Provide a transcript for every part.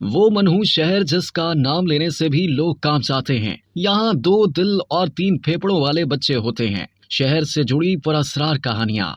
वो मनहूस शहर जिसका नाम लेने से भी लोग कांप जाते हैं। यहाँ 2 दिल और 3 फेफड़ों वाले बच्चे होते हैं। शहर से जुड़ी पुरअसरार कहानियां।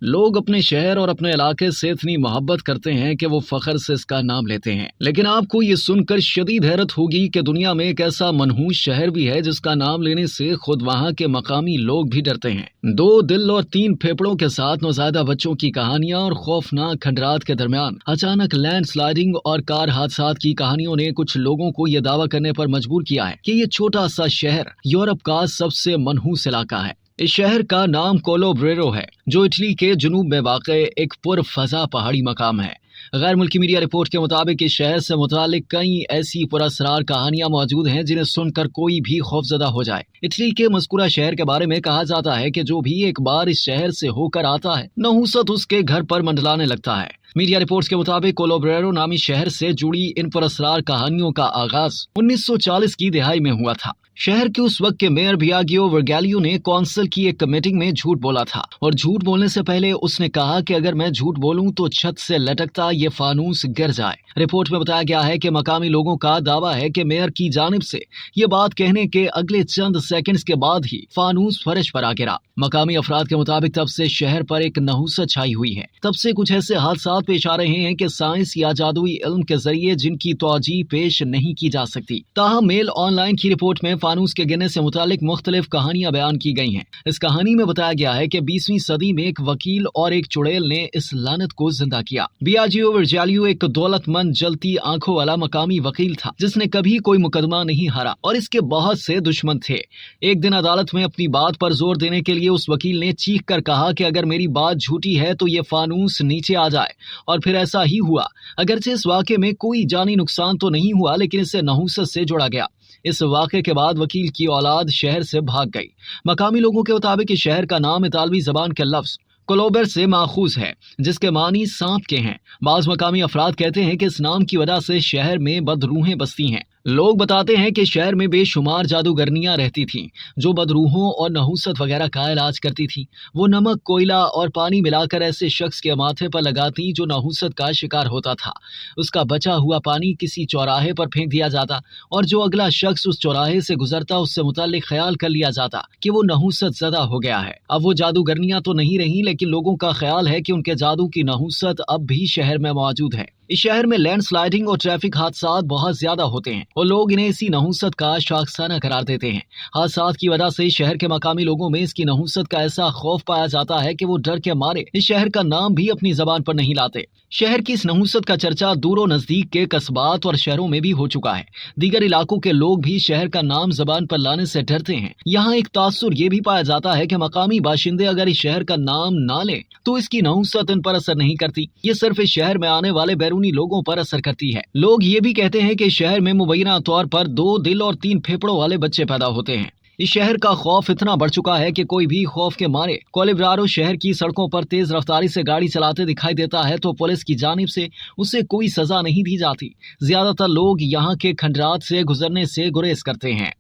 लोग अपने शहर और अपने इलाके से इतनी मोहब्बत करते हैं कि वो फख्र से इसका नाम लेते हैं। लेकिन आपको ये सुनकर शदीद हैरत होगी कि दुनिया में एक ऐसा मनहूस शहर भी है जिसका नाम लेने से खुद वहाँ के मकामी लोग भी डरते हैं। 2 दिल और 3 फेफड़ों के साथ नौज़ायदा बच्चों की कहानियां और खौफनाक खंडरात के दरमियान अचानक लैंडस्लाइडिंग और कार हादसात की कहानियों ने कुछ लोगों को यह दावा करने पर मजबूर किया है कि ये छोटा सा शहर यूरोप का सबसे मनहूस इलाका है। इस शहर का नाम कोलोब्रेरो है, जो इटली के जुनूब में वाक़ एक पुरफ़ज़ा पहाड़ी मकाम है। गैर मुल्की मीडिया रिपोर्ट के मुताबिक इस शहर से मुतालिक कई ऐसी पुरअसरार कहानियां मौजूद हैं जिन्हें सुनकर कोई भी खौफजदा हो जाए। इटली के मज़कूरा शहर के बारे में कहा जाता है कि जो भी एक बार इस शहर से होकर आता है, नहूसत उसके घर पर मंडलाने लगता है। मीडिया रिपोर्ट्स के मुताबिक कोलोब्रेरो नामी शहर से जुड़ी इन पुरअसरार कहानियों का आगाज 1940 की दिहाई में हुआ था। शहर के उस वक्त के मेयर बियागियो वर्गेलियो ने कौंसिल की एक मीटिंग में झूठ बोला था और झूठ बोलने से पहले उसने कहा कि अगर मैं झूठ बोलूं तो छत से लटकता ये फानूस गिर जाए। रिपोर्ट में बताया गया है कि मकामी लोगों का दावा है कि मेयर की जानिब से ये बात कहने के अगले चंद सेकंड्स के बाद ही फानूस फर्श पर आ गिरा। मकामी अफराद के मुताबिक तब से शहर पर एक नहुसत छाई हुई है। तब से कुछ ऐसे हादसात पेश आ रहे हैं कि साइंस या जादुई इल्म के जरिए जिनकी तौजीह पेश नहीं की जा सकती। ताहम मेल ऑनलाइन की रिपोर्ट में फानूस के गिरने से मुतालिक मुख्तलिफ कहानियां बयान की गई हैं। इस कहानी में बताया गया है कि 20वीं सदी में एक वकील और एक चुड़ैल ने इस लानत को जिंदा किया। बियागियो वर्गेलियो एक दौलतमंद जलती आंखों वाला मकामी वकील था जिसने कभी कोई मुकदमा नहीं हारा और इसके बहुत से दुश्मन थे। एक दिन अदालत में अपनी बात पर जोर देने के लिए उस वकील ने चीख कर कहा कि अगर मेरी बात झूठी है तो ये फानूस नीचे आ जाए, और फिर ऐसा ही हुआ। अगरचे इस वाक़े में कोई जानी नुकसान तो नहीं हुआ, लेकिन इसे नहूसत से जोड़ा गया। इस वाक़े के बाद वकील की औलाद शहर से भाग गई। मकामी लोगों के मुताबिक इस शहर का नाम इतालवी जबान के लफ्ज कोलोबर से माखूज है, जिसके मानी सांप के हैं। बाज़ मकामी अफराद कहते हैं कि इस नाम की वजह से शहर में बदरूहें बसती हैं। लोग बताते हैं कि शहर में बेशुमार जादूगरनियां रहती थीं जो बदरूहों और नहूसत वगैरह का इलाज करती थीं। वो नमक, कोयला और पानी मिलाकर ऐसे शख्स के माथे पर लगाती जो नहूसत का शिकार होता था। उसका बचा हुआ पानी किसी चौराहे पर फेंक दिया जाता और जो अगला शख्स उस चौराहे से गुजरता उससे मुताल्लिक ख्याल कर लिया जाता कि वो नहूसत ज़दा हो गया है। अब वो जादूगरनियां तो नहीं रही, लेकिन लोगों का ख्याल है कि उनके जादू की नहूसत अब भी शहर में मौजूद है। इस शहर में लैंडस्लाइडिंग और ट्रैफिक हादसात बहुत ज्यादा होते हैं और लोग इन्हें इसी नहूसत का शाखसाना करार देते हैं। हादसात की वजह से शहर के मकामी लोगों में इसकी नहूसत का ऐसा खौफ पाया जाता है कि वो डर के मारे इस शहर का नाम भी अपनी जबान पर नहीं लाते। शहर की इस नहूसत का चर्चा दूरों नजदीक के कस्बात और शहरों में भी हो चुका है। दीगर इलाकों के लोग भी शहर का नाम जबान पर लाने से डरते हैं। यहाँ एक तासुर ये भी पाया जाता है कि मकामी बाशिंदे अगर इस शहर का नाम ना लें तो इसकी नहूसत इन पर असर नहीं करती। ये सिर्फ इस शहर में आने वाले बैरूनी लोगों पर असर करती है। लोग ये भी कहते हैं कि शहर में मुबैना तौर पर 2 दिल और 3 फेफड़ों वाले बच्चे पैदा होते हैं। इस शहर का खौफ इतना बढ़ चुका है कि कोई भी खौफ के मारे कोलोब्रेरो शहर की सड़कों पर तेज रफ्तारी से गाड़ी चलाते दिखाई देता है तो पुलिस की जानिब से उसे कोई सजा नहीं दी जाती। ज्यादातर लोग यहाँ के खंडरात से गुजरने से गुरेज करते हैं।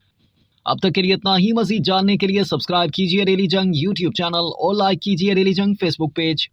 अब तक के लिए इतना ही। मजीद जानने के लिए सब्सक्राइब कीजिए डेली जंग यूट्यूब चैनल और लाइक कीजिए डेली जंग फेसबुक पेज।